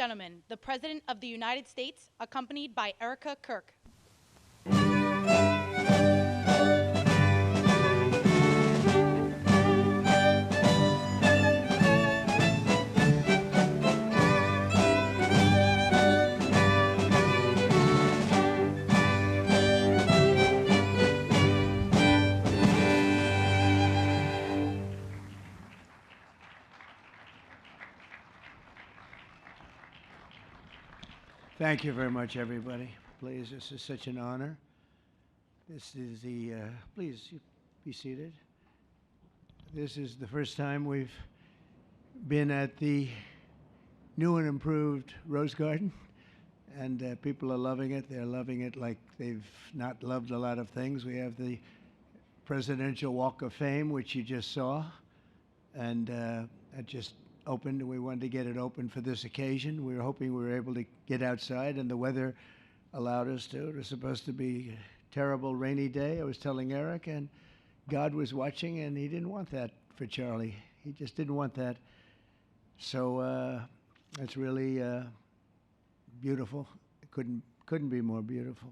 gentlemen, the President of the United States, accompanied by Erika Kirk. Thank you very much, everybody. Please, this is such an honor. This is the, please be seated. This is the first time we've been at the new and improved Rose Garden, and people are loving it. They're loving it like they've not loved a lot of things. We have the Presidential Walk of Fame, which you just saw, and it just opened, and we wanted to get it open for this occasion. We were hoping we were able to get outside, and the weather allowed us to. It was supposed to be a terrible rainy day. I was telling Eric, and God was watching, and he didn't want that for Charlie. He just didn't want that. So it's really beautiful. It couldn't be more beautiful.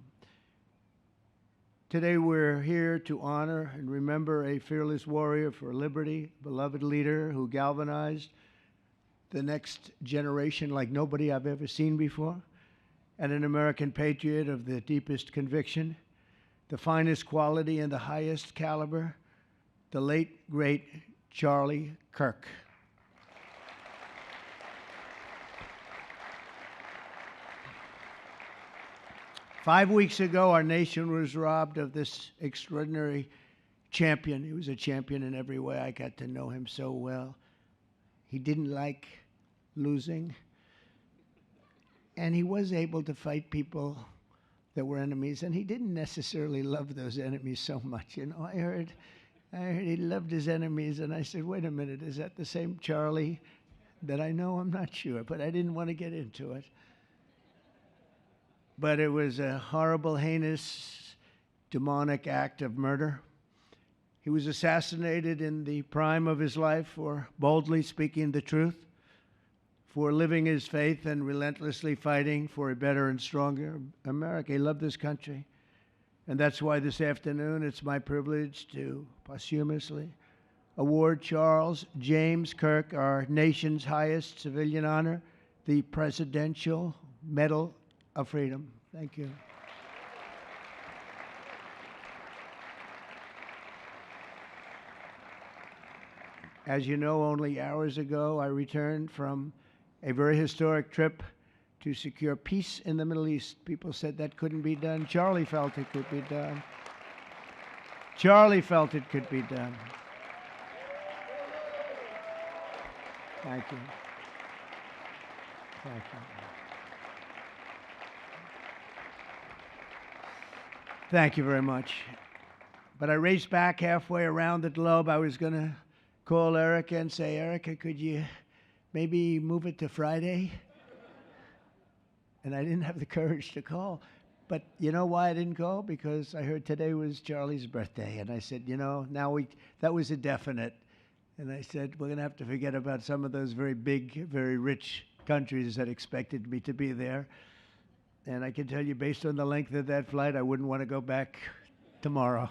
Today we're here to honor and remember a fearless warrior for liberty, beloved leader who galvanized the next generation like nobody I've ever seen before, and an American patriot of the deepest conviction, the finest quality and the highest caliber, the late, great Charlie Kirk. Five weeks ago, our nation was robbed of this extraordinary champion. He was a champion in every way. I got to know him so well. He didn't like losing, and he was able to fight people that were enemies, and he didn't necessarily love those enemies so much. You know, I heard he loved his enemies, and I said, wait a minute, is that the same Charlie that I know? I'm not sure, but I didn't want to get into it. But it was a horrible, heinous, demonic act of murder. He was assassinated in the prime of his life for boldly speaking the truth, for living his faith and relentlessly fighting for a better and stronger America. He loved this country. And that's why this afternoon it's my privilege to posthumously award Charles James Kirk our nation's highest civilian honor, the Presidential Medal of Freedom. Thank you. As you know, only hours ago, I returned from a very historic trip to secure peace in the Middle East. People said that couldn't be done. Charlie felt it could be done. Charlie felt it could be done. Thank you. Thank you. Thank you very much. But I raced back halfway around the globe. I was going to call Erika and say, Erika, could you maybe move it to Friday? And I didn't have the courage to call. But you know why I didn't call? Because I heard today was Charlie's birthday. And I said, you know, that was a definite. And I said, we're going to have to forget about some of those very big, very rich countries that expected me to be there. And I can tell you, based on the length of that flight, I wouldn't want to go back tomorrow.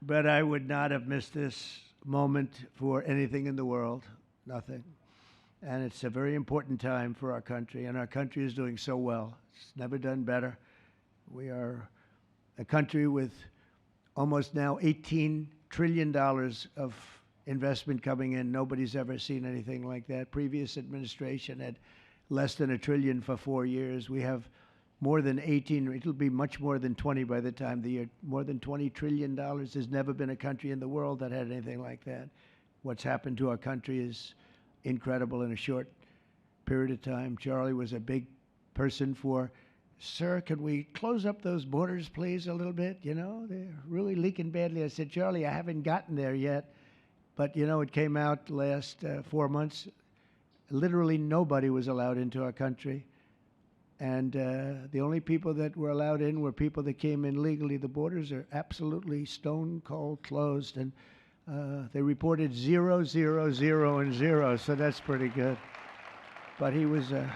But I would not have missed this moment for anything in the world. Nothing. And it's a very important time for our country, and our country is doing so well. It's never done better. We are a country with almost now $18 trillion of investment coming in. Nobody's ever seen anything like that. Previous administration had less than $1 trillion for 4 years. We have more than 18, it'll be much more than 20 by the time the year, more than $20 trillion. There's never been a country in the world that had anything like that. What's happened to our country is incredible in a short period of time. Charlie was a big person for, sir, can we close up those borders, please, a little bit? You know, they're really leaking badly. I said, Charlie, I haven't gotten there yet. But, you know, it came out last 4 months. Literally nobody was allowed into our country. And the only people that were allowed in were people that came in legally. The borders are absolutely stone cold closed. And they reported 0, 0, 0, and 0, so that's pretty good. but he was a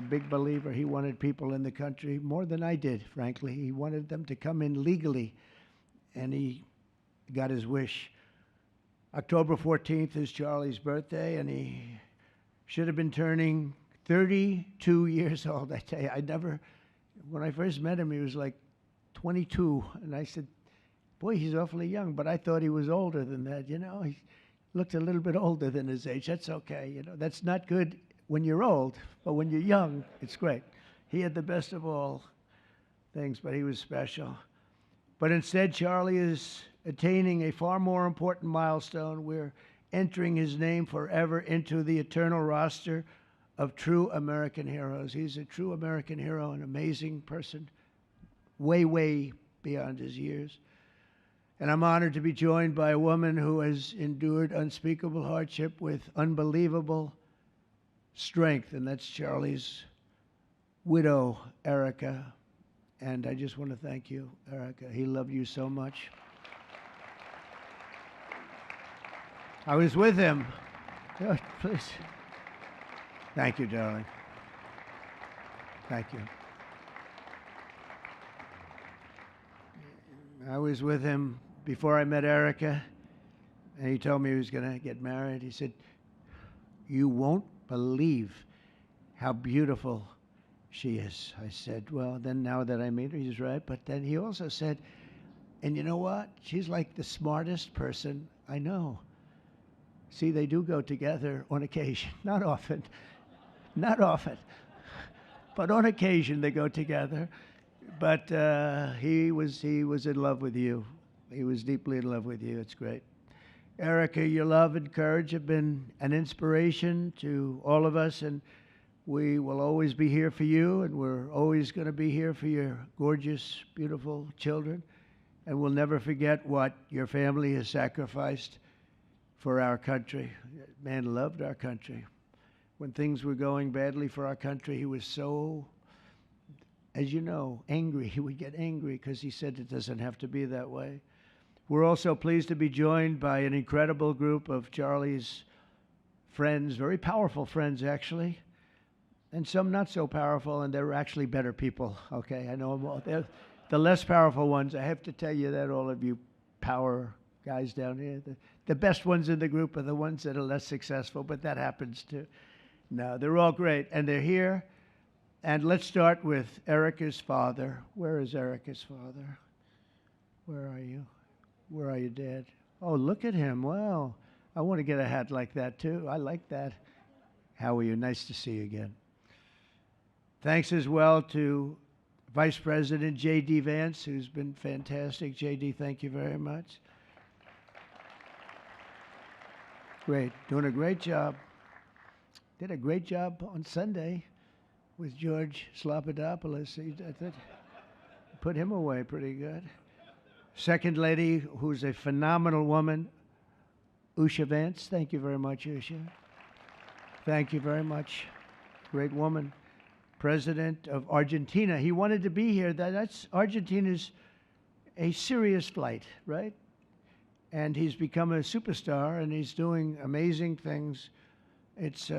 big believer. He wanted people in the country more than I did, frankly. He wanted them to come in legally, and he got his wish. October 14th is Charlie's birthday, and he should have been turning 32 years old. I tell you, when I first met him, he was like 22, and I said, boy, he's awfully young, but I thought he was older than that, you know. He looked a little bit older than his age. That's okay, you know. That's not good when you're old, but when you're young, it's great. He had the best of all things, but he was special. But instead, Charlie is attaining a far more important milestone. We're entering his name forever into the eternal roster of true American heroes. He's a true American hero, an amazing person, way, way beyond his years. And I'm honored to be joined by a woman who has endured unspeakable hardship with unbelievable strength, and that's Charlie's widow, Erika. And I just want to thank you, Erika. He loved you so much. I was with him. Oh, please. Thank you, darling. Thank you. I was with him before I met Erika, and he told me he was going to get married. He said, "You won't believe how beautiful she is." I said, well, then now that I meet her, he's right. But then he also said, and you know what? She's like the smartest person I know. See, they do go together on occasion. Not often. Not often. But on occasion they go together. But he was in love with you. He was deeply in love with you. It's great. Erika, your love and courage have been an inspiration to all of us, and we will always be here for you, and we're always going to be here for your gorgeous, beautiful children, and we'll never forget what your family has sacrificed for our country. Man loved our country. When things were going badly for our country, he was so, as you know, angry. He would get angry because he said it doesn't have to be that way. We're also pleased to be joined by an incredible group of Charlie's friends, very powerful friends, actually, and some not so powerful, and they're actually better people, okay? I know them all. They're the less powerful ones. I have to tell you that, all of you power guys down here. The best ones in the group are the ones that are less successful, but that happens too. No, they're all great, and they're here. And let's start with Erika's father. Where is Erika's father? Where are you? Where are you, Dad? Oh, look at him. Wow. I want to get a hat like that, too. I like that. How are you? Nice to see you again. Thanks as well to Vice President J.D. Vance, who's been fantastic. J.D., thank you very much. Great. Doing a great job. Did a great job on Sunday with George Slopadopoulos. I thought put him away pretty good. Second lady, who's a phenomenal woman, Usha Vance. Thank you very much, Usha. Thank you very much. Great woman. President of Argentina. He wanted to be here. That's Argentina's a serious flight, right? And he's become a superstar, and he's doing amazing things. He's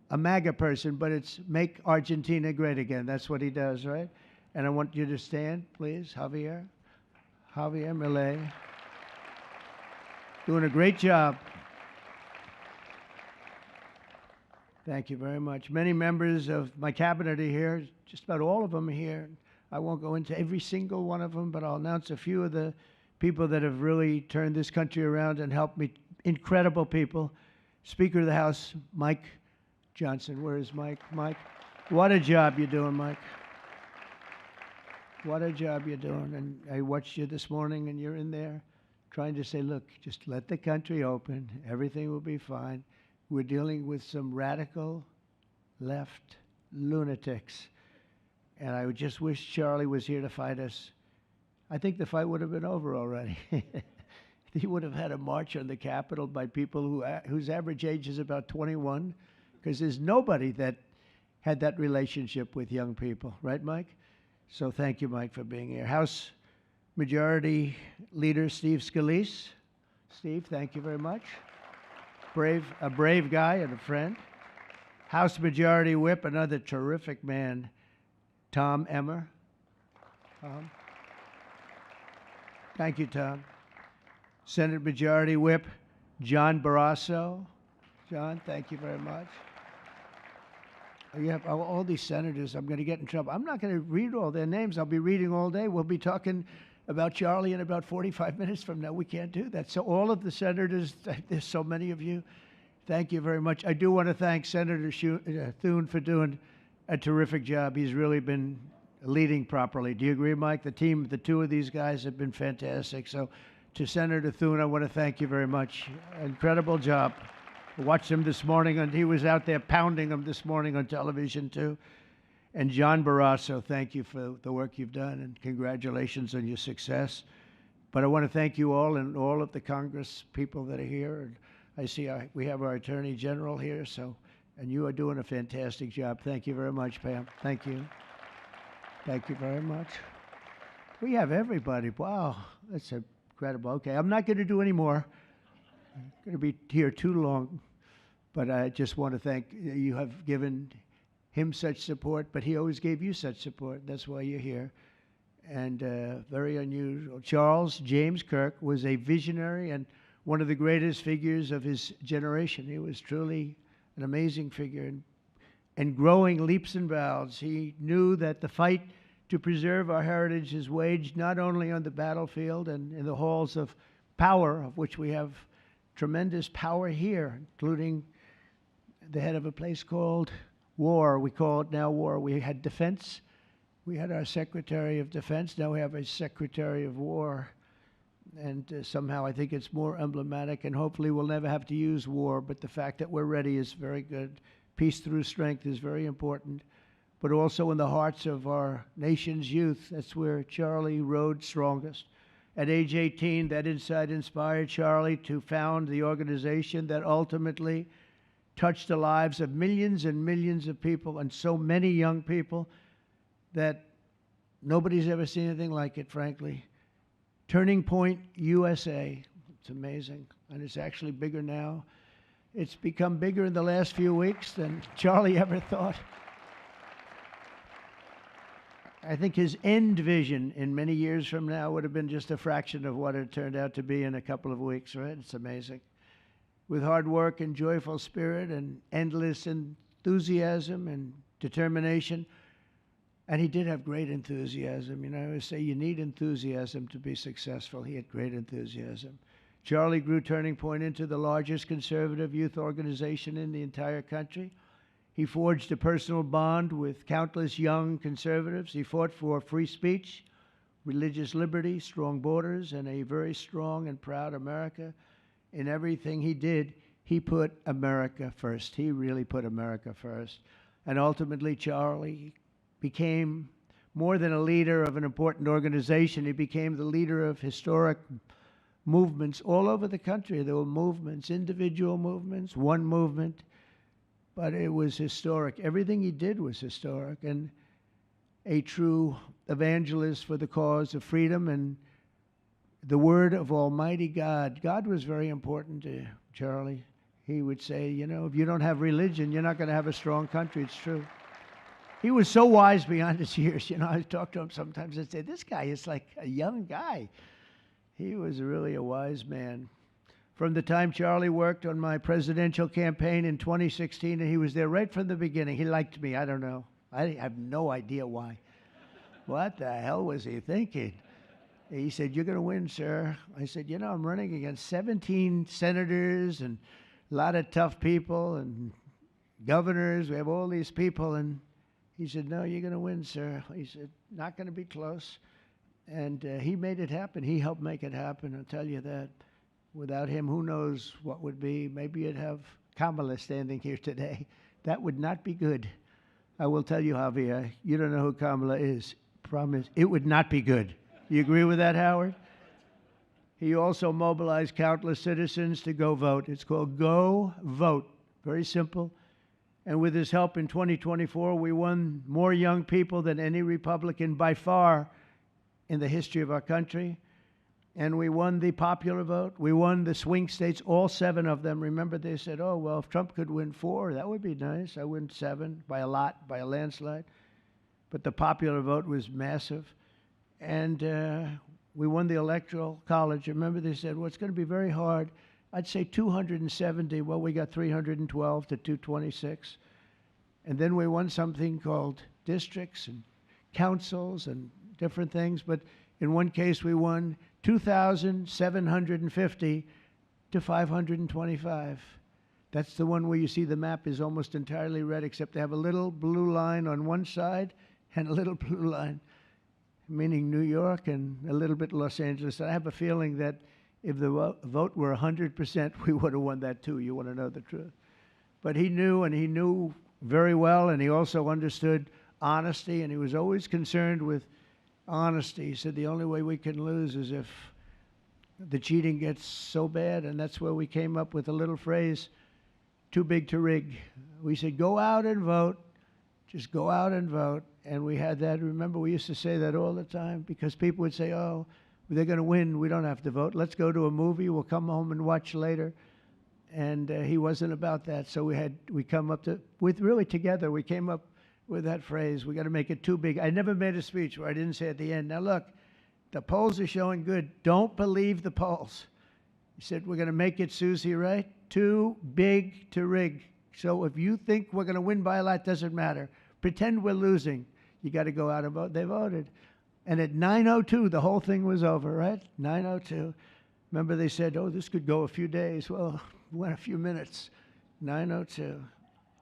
a MAGA person, but it's make Argentina great again. That's what he does, right? And I want you to stand, please, Javier Milei. Doing a great job. Thank you very much. Many members of my cabinet are here. Just about all of them are here. I won't go into every single one of them, but I'll announce a few of the people that have really turned this country around and helped me. Incredible people. Speaker of the House, Mike Johnson. Where is Mike? Mike, what a job you're doing, Mike. What a job you're doing. And I watched you this morning, and you're in there trying to say, look, just let the country open. Everything will be fine. We're dealing with some radical left lunatics. And I would just wish Charlie was here to fight us. I think the fight would have been over already. He would have had a march on the Capitol by people whose average age is about 21, because there's nobody that had that relationship with young people. Right, Mike? So thank you, Mike, for being here. House Majority Leader Steve Scalise. Steve, thank you very much. A brave guy and a friend. House Majority Whip, another terrific man, Tom Emmer. Thank you, Tom. Senate Majority Whip, John Barrasso. John, thank you very much. You have all these senators. I'm going to get in trouble. I'm not going to read all their names. I'll be reading all day. We'll be talking about Charlie in about 45 minutes from now. We can't do that. So all of the senators, there's so many of you, thank you very much. I do want to thank Senator Thune for doing a terrific job. He's really been leading properly. Do you agree, Mike? The team, the two of these guys have been fantastic. So to Senator Thune, I want to thank you very much. Incredible job. I watched him this morning, and he was out there pounding them this morning on television, too. And John Barrasso, thank you for the work you've done, and congratulations on your success. But I want to thank you all and all of the Congress people that are here. And I see we have our Attorney General here, and you are doing a fantastic job. Thank you very much, Pam. Thank you. Thank you very much. We have everybody. Wow, that's incredible. Okay, I'm not going to do any more. I'm going to be here too long. But I just want to thank you. Have given him such support, but he always gave you such support. That's why you're here. And very unusual. Charles James Kirk was a visionary and one of the greatest figures of his generation. He was truly an amazing figure and growing leaps and bounds. He knew that the fight to preserve our heritage is waged not only on the battlefield and in the halls of power, of which we have tremendous power here, including the head of a place called war. We call it now war. We had defense. We had our Secretary of Defense. Now we have a Secretary of War. And somehow I think it's more emblematic, and hopefully we'll never have to use war. But the fact that we're ready is very good. Peace through strength is very important. But also in the hearts of our nation's youth, that's where Charlie rode strongest. At age 18, that insight inspired Charlie to found the organization that ultimately touched the lives of millions and millions of people, and so many young people that nobody's ever seen anything like it, frankly. Turning Point USA. It's amazing, and it's actually bigger now. It's become bigger in the last few weeks than Charlie ever thought. I think his end vision in many years from now would have been just a fraction of what it turned out to be in a couple of weeks, right? It's amazing. With hard work and joyful spirit and endless enthusiasm and determination. And he did have great enthusiasm. You know, I always say you need enthusiasm to be successful. He had great enthusiasm. Charlie grew Turning Point into the largest conservative youth organization in the entire country. He forged a personal bond with countless young conservatives. He fought for free speech, religious liberty, strong borders, and a very strong and proud America. In everything he did, he put America first. He really put America first. And ultimately, Charlie became more than a leader of an important organization. He became the leader of historic movements all over the country. There were movements, individual movements, one movement, but it was historic. Everything he did was historic, and a true evangelist for the cause of freedom and the word of Almighty God. God was very important to Charlie. He would say, you know, if you don't have religion, you're not going to have a strong country. It's true. He was so wise beyond his years. You know, I talk to him sometimes and say, this guy is like a young guy. He was really a wise man. From the time Charlie worked on my presidential campaign in 2016, and he was there right from the beginning. He liked me. I don't know. I have no idea why. What the hell was he thinking? He said, you're going to win, sir. I said, you know, I'm running against 17 senators and a lot of tough people and governors. We have all these people. And he said, no, you're going to win, sir. He said, not going to be close. And he made it happen. He helped make it happen, I'll tell you that. Without him, who knows what would be. Maybe you'd have Kamala standing here today. That would not be good. I will tell you, Javier, you don't know who Kamala is. Promise, it would not be good. You agree with that, Howard? He also mobilized countless citizens to go vote. It's called Go Vote. Very simple. And with his help in 2024, we won more young people than any Republican by far in the history of our country. And we won the popular vote. We won the swing states, all 7 of them. Remember, they said, oh, well, if Trump could win 4, that would be nice. I win 7 by a lot, by a landslide. But the popular vote was massive. And we won the Electoral College. Remember, they said, well, it's going to be very hard. I'd say 270. Well, we got 312 to 226. And then we won something called districts and councils and different things. But in one case, we won 2,750 to 525. That's the one where you see the map is almost entirely red, except they have a little blue line on one side and a little blue line, meaning New York, and a little bit Los Angeles. I have a feeling that if the vote were 100%, we would have won that too. You want to know the truth. But he knew, and he knew very well, and he also understood honesty, and he was always concerned with honesty. He said the only way we can lose is if the cheating gets so bad, and that's where we came up with a little phrase, too big to rig. We said, go out and vote. Just go out and vote. And we had that. Remember, we used to say that all the time because people would say, oh, they're going to win. We don't have to vote. Let's go to a movie. We'll come home and watch later. And he wasn't about that. So we come up to, really together, we came up with that phrase. We got to make it too big. I never made a speech where I didn't say at the end, now look, the polls are showing good. Don't believe the polls. He said, we're going to make it, Susie, right? Too big to rig. So if you think we're going to win by a lot, doesn't matter. Pretend we're losing. You got to go out and vote. They voted. And at 9:02, the whole thing was over, right? 9:02. Remember they said, oh, this could go a few days. Well, it went a few minutes. 9:02.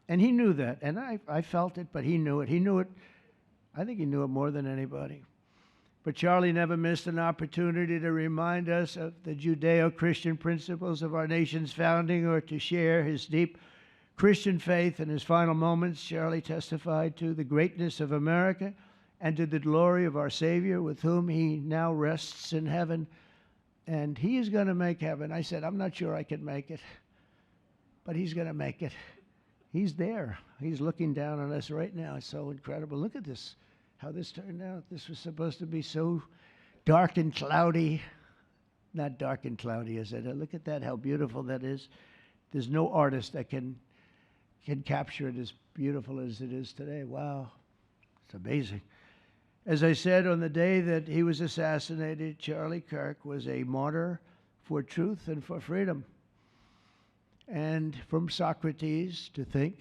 And he knew that. And I felt it, but he knew it. He knew it. I think he knew it more than anybody. But Charlie never missed an opportunity to remind us of the Judeo-Christian principles of our nation's founding or to share his deep Christian faith. In his final moments, Charlie testified to the greatness of America and to the glory of our Savior, with whom he now rests in heaven. And he is going to make heaven. I said, I'm not sure I can make it, but he's going to make it. He's there. He's looking down on us right now. It's so incredible. Look at this, how this turned out. This was supposed to be so dark and cloudy. Not dark and cloudy, is it? Look at that, how beautiful that is. There's no artist that can capture it as beautiful as it is today. Wow, it's amazing. As I said, on the day that he was assassinated, Charlie Kirk was a martyr for truth and for freedom. And from Socrates to think,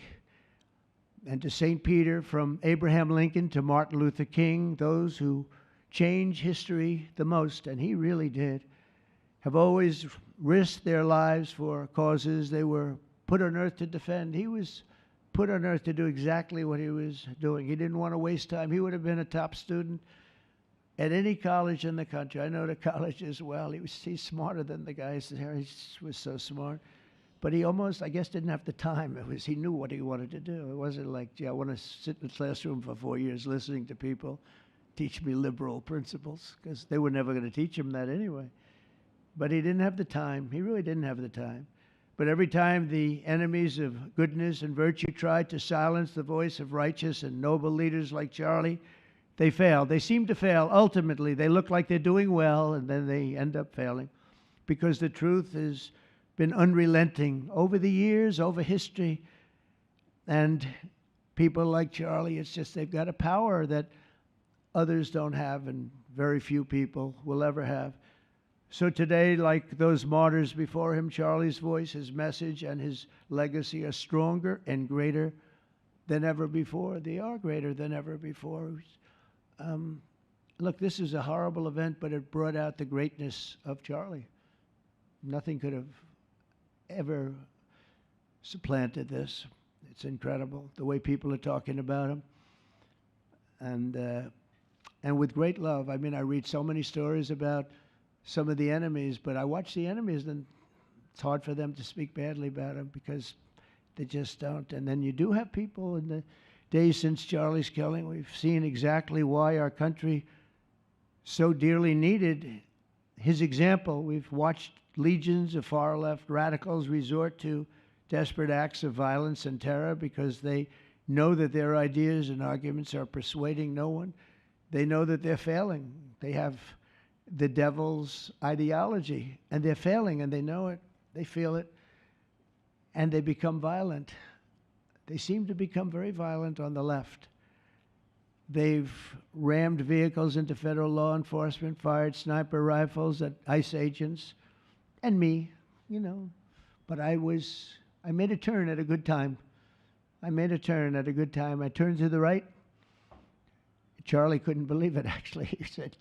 and to St. Peter, from Abraham Lincoln to Martin Luther King, those who change history the most, and he really did, have always risked their lives for causes they were put on earth to defend. He was put on earth to do exactly what he was doing. He didn't want to waste time. He would have been a top student at any college in the country. I know the college as well. He's smarter than the guys there. He was so smart. But he almost, I guess, didn't have the time. He knew what he wanted to do. It wasn't like, gee, I want to sit in the classroom for 4 years listening to people teach me liberal principles, because they were never going to teach him that anyway. But he didn't have the time. He really didn't have the time. But every time the enemies of goodness and virtue tried to silence the voice of righteous and noble leaders like Charlie, they failed. They seem to fail. Ultimately, they look like they're doing well, and then they end up failing, because the truth has been unrelenting over the years, over history. And people like Charlie, it's just they've got a power that others don't have, and very few people will ever have. So today, like those martyrs before him, Charlie's voice, his message, and his legacy are stronger and greater than ever before. They are greater than ever before. Look, this is a horrible event, but it brought out the greatness of Charlie. Nothing could have ever supplanted this. It's incredible, the way people are talking about him. And with great love. I mean, I read so many stories about some of the enemies, but I watch the enemies, and it's hard for them to speak badly about him because they just don't. And then you do have people in the days since Charlie's killing. We've seen exactly why our country so dearly needed his example. We've watched legions of far-left radicals resort to desperate acts of violence and terror because they know that their ideas and arguments are persuading no one. They know that they're failing. They have the devil's ideology, and they're failing, and they know it, they feel it, and they become violent. They seem to become very violent on the left. They've rammed vehicles into federal law enforcement, fired sniper rifles at ICE agents, and me, you know. But I made a turn at a good time. I turned to the right. Charlie couldn't believe it, actually. He said,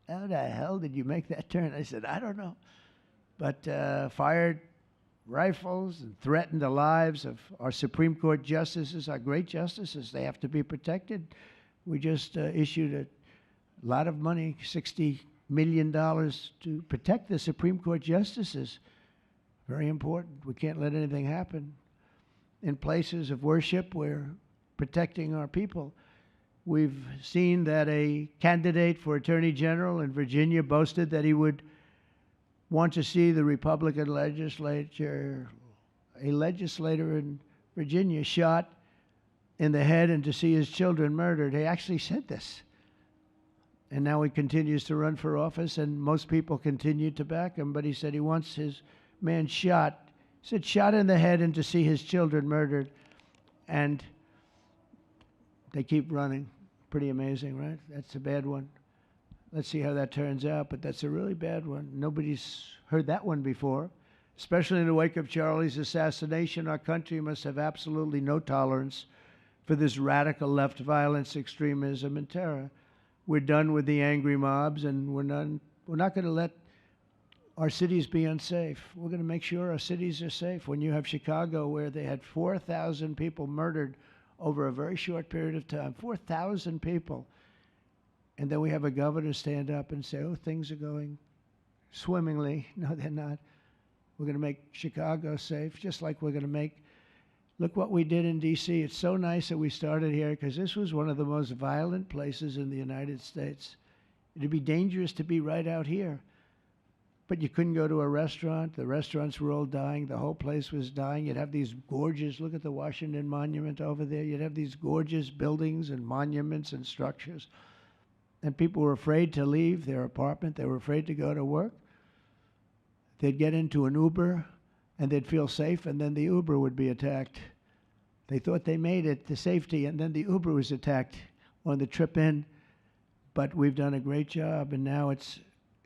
"How the hell did you make that turn?" I said, "I don't know." But fired rifles and threatened the lives of our Supreme Court justices, our great justices. They have to be protected. We just issued a lot of money, $60 million, to protect the Supreme Court justices. Very important. We can't let anything happen. In places of worship, we're protecting our people. We've seen that a candidate for Attorney General in Virginia boasted that he would want to see the Republican legislature, a legislator in Virginia, shot in the head and to see his children murdered. He actually said this. And now he continues to run for office, and most people continue to back him, but he said he wants his man shot. He said shot in the head and to see his children murdered. And they keep running. Pretty amazing, right? That's a bad one. Let's see how that turns out, but that's a really bad one. Nobody's heard that one before. Especially in the wake of Charlie's assassination, our country must have absolutely no tolerance for this radical left violence, extremism, and terror. We're done with the angry mobs, and we're not going to let our cities be unsafe. We're going to make sure our cities are safe. When you have Chicago, where they had 4,000 people murdered over a very short period of time, 4,000 people, and then we have a governor stand up and say, "Oh, things are going swimmingly." No, they're not. We're going to make Chicago safe, just like we're going to make. Look what we did in D.C. It's so nice that we started here, because this was one of the most violent places in the United States. It'd be dangerous to be right out here. But you couldn't go to a restaurant. The restaurants were all dying. The whole place was dying. You'd have these gorgeous, look at the Washington Monument over there. You'd have these gorgeous buildings and monuments and structures. And people were afraid to leave their apartment. They were afraid to go to work. They'd get into an Uber, and they'd feel safe, and then the Uber would be attacked. They thought they made it to safety, and then the Uber was attacked on the trip in. But we've done a great job, and now it's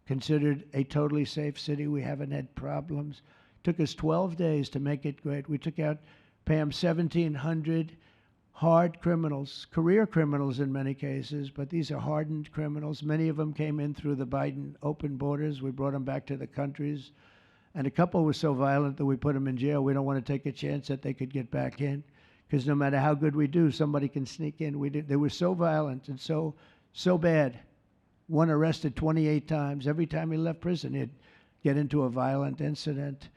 considered a totally safe city. We haven't had problems. It took us 12 days to make it great. We took out, Pam, 1,700 hard criminals, career criminals in many cases, but these are hardened criminals. Many of them came in through the Biden open borders. We brought them back to the countries. And a couple were so violent that we put them in jail. We don't want to take a chance that they could get back in, because no matter how good we do, somebody can sneak in. They were so violent and so bad. One arrested 28 times. Every time he left prison, he'd get into a violent incident.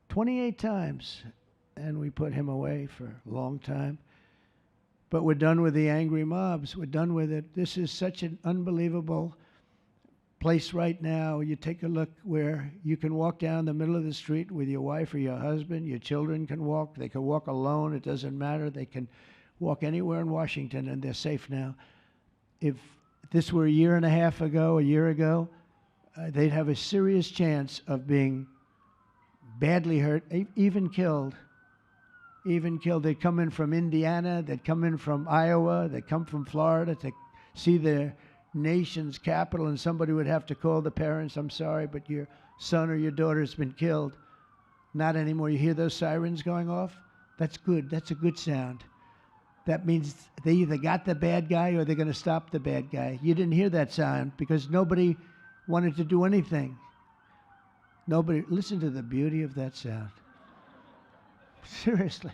28 times. And we put him away for a long time. But we're done with the angry mobs. We're done with it. This is such an unbelievable place right now. You take a look where you can walk down the middle of the street with your wife or your husband. Your children can walk. They can walk alone. It doesn't matter. They can walk anywhere in Washington, and they're safe now. If this were a year ago, they'd have a serious chance of being badly hurt, even killed. They'd come in from Indiana, they'd come in from Iowa, they'd come from Florida to see their nation's capital, and somebody would have to call the parents, "I'm sorry, but your son or your daughter's been killed." Not anymore. You hear those sirens going off? That's good. That's a good sound. That means they either got the bad guy or they're going to stop the bad guy. You didn't hear that sound because nobody wanted to do anything. Nobody. Listen to the beauty of that sound. Seriously.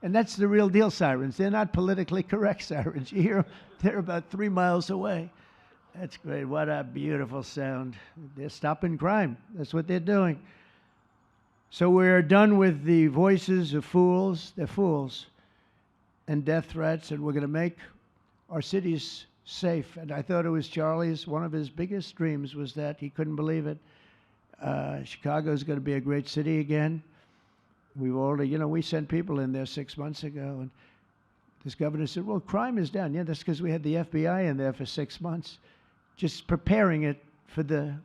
And that's the real deal sirens. They're not politically correct sirens. You hear them, they're about 3 miles away. That's great. What a beautiful sound. They're stopping crime. That's what they're doing. So we're done with the voices of fools. They're fools. And death threats, and we're going to make our cities safe. And I thought it was Charlie's, one of his biggest dreams was that. He couldn't believe it. Chicago's going to be a great city again. We've already, we sent people in there 6 months ago, and this governor said, "Well, crime is down." Yeah, that's because we had the FBI in there for 6 months, just preparing it for the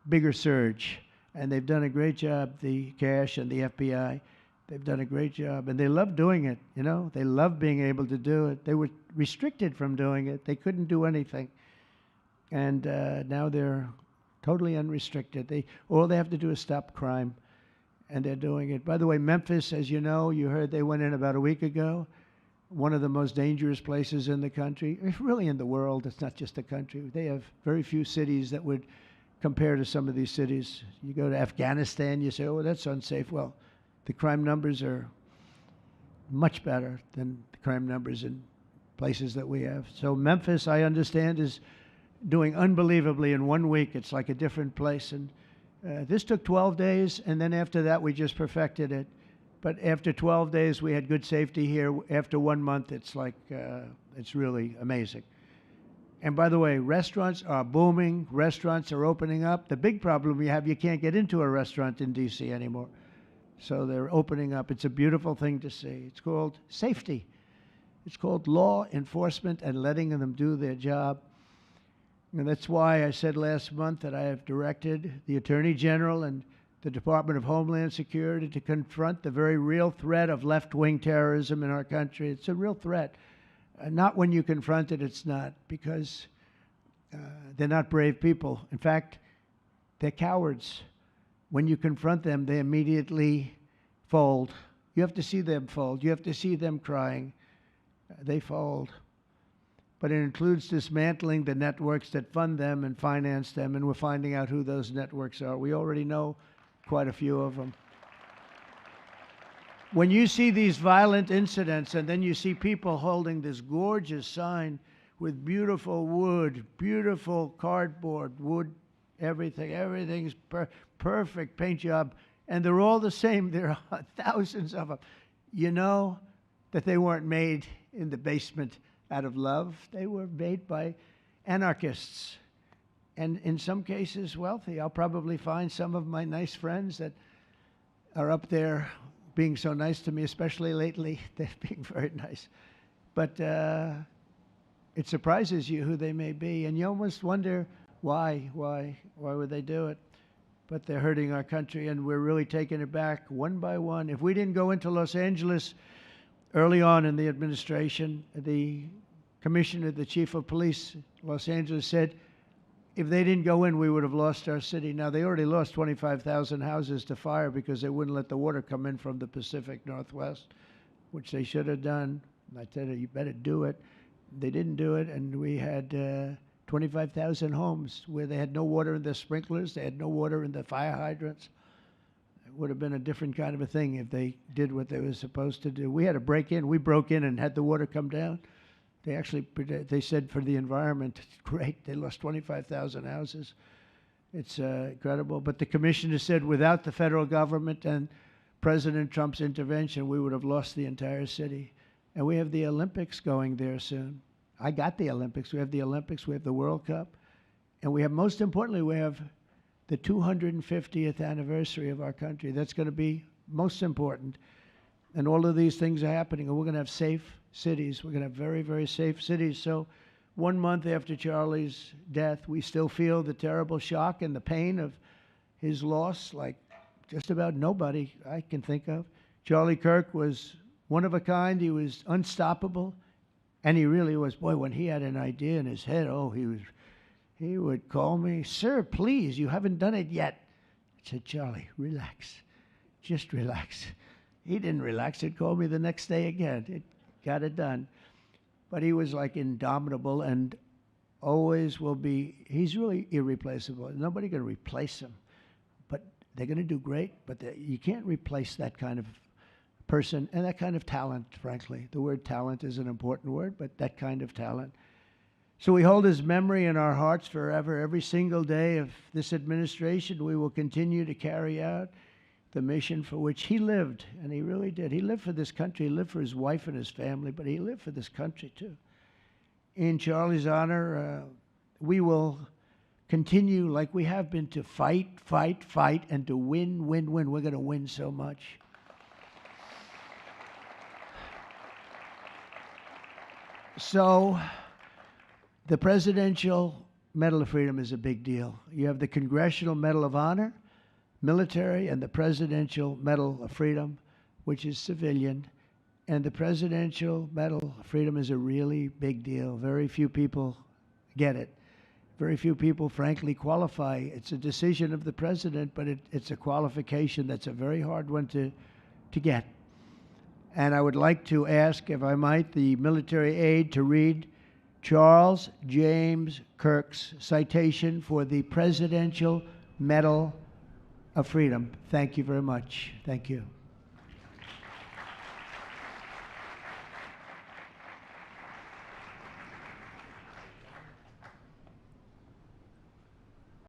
bigger surge. And they've done a great job, the cash and the FBI. They've done a great job. And they love doing it, you know. They love being able to do it. They were restricted from doing it. They couldn't do anything. And now they're totally unrestricted. All they have to do is stop crime. And they're doing it. By the way, Memphis, as you know, you heard they went in about a week ago. One of the most dangerous places in the country, really in the world. It's not just the country. They have very few cities that would compare to some of these cities. You go to Afghanistan, you say, oh, that's unsafe. Well, the crime numbers are much better than the crime numbers in places that we have. So Memphis, I understand, is doing unbelievably in 1 week. It's like a different place. And this took 12 days, and then after that, we just perfected it. But after 12 days, we had good safety here. After 1 month, it's like, it's really amazing. And by the way, restaurants are booming. Restaurants are opening up. The big problem we have, you can't get into a restaurant in D.C. anymore. So they're opening up. It's a beautiful thing to see. It's called safety. It's called law enforcement and letting them do their job. And that's why I said last month that I have directed the Attorney General and the Department of Homeland Security to confront the very real threat of left-wing terrorism in our country. It's a real threat. Not when you confront it, it's not, because they're not brave people. In fact, they're cowards. When you confront them, they immediately fold. You have to see them fold. You have to see them crying. They fold. But it includes dismantling the networks that fund them and finance them, and we're finding out who those networks are. We already know quite a few of them. When you see these violent incidents and then you see people holding this gorgeous sign with beautiful wood, beautiful cardboard, wood, everything's perfect paint job, and they're all the same, there are thousands of them, you know that they weren't made in the basement out of love. They were made by anarchists, and in some cases wealthy. I'll probably find some of my nice friends that are up there being so nice to me, especially lately. They're being very nice. But it surprises you who they may be, and you almost wonder why would they do it? But they're hurting our country, and we're really taking it back one by one. If we didn't go into Los Angeles early on in the administration, the commissioner, the chief of police, Los Angeles, said if they didn't go in, we would have lost our city. Now, they already lost 25,000 houses to fire because they wouldn't let the water come in from the Pacific Northwest, which they should have done. And I said, you better do it. They didn't do it, and we had 25,000 homes where they had no water in their sprinklers, they had no water in the fire hydrants. It would have been a different kind of a thing if they did what they were supposed to do. We had to break in. We broke in and had the water come down. They said for the environment, it's great. They lost 25,000 houses. It's incredible. But the commissioner said without the federal government and President Trump's intervention, we would have lost the entire city. And we have the Olympics going there soon. I got the Olympics. We have the Olympics. We have the World Cup. And we have, most importantly, we have the 250th anniversary of our country. That's going to be most important. And all of these things are happening. And we're going to have safe cities. We're going to have very, very safe cities. So 1 month after Charlie's death, we still feel the terrible shock and the pain of his loss, like just about nobody I can think of. Charlie Kirk was one of a kind. He was unstoppable. And he really was. Boy, when he had an idea in his head, he would call me, sir, please, you haven't done it yet. I said, Charlie, relax. Just relax. He didn't relax. He'd call me the next day again. It got it done. But he was like indomitable and always will be. He's really irreplaceable. Nobody going to replace him. But they're going to do great. But you can't replace that kind of person and that kind of talent, frankly. The word talent is an important word, but that kind of talent. So we hold his memory in our hearts forever. Every single day of this administration, we will continue to carry out the mission for which he lived, and he really did. He lived for this country. He lived for his wife and his family, but he lived for this country, too. In Charlie's honor, we will continue like we have been to fight, and to win. We're going to win so much. So the presidential Medal of Freedom is a big deal. You have the Congressional Medal of Honor, military, and the Presidential Medal of Freedom, which is civilian. And the Presidential Medal of Freedom is a really big deal. Very few people get it. Very few people, frankly, qualify. It's a decision of the president, but it's a qualification that's a very hard one to get. And I would like to ask, if I might, the military aide to read Charles James Kirk's citation for the Presidential Medal of Freedom. Thank you very much. Thank you.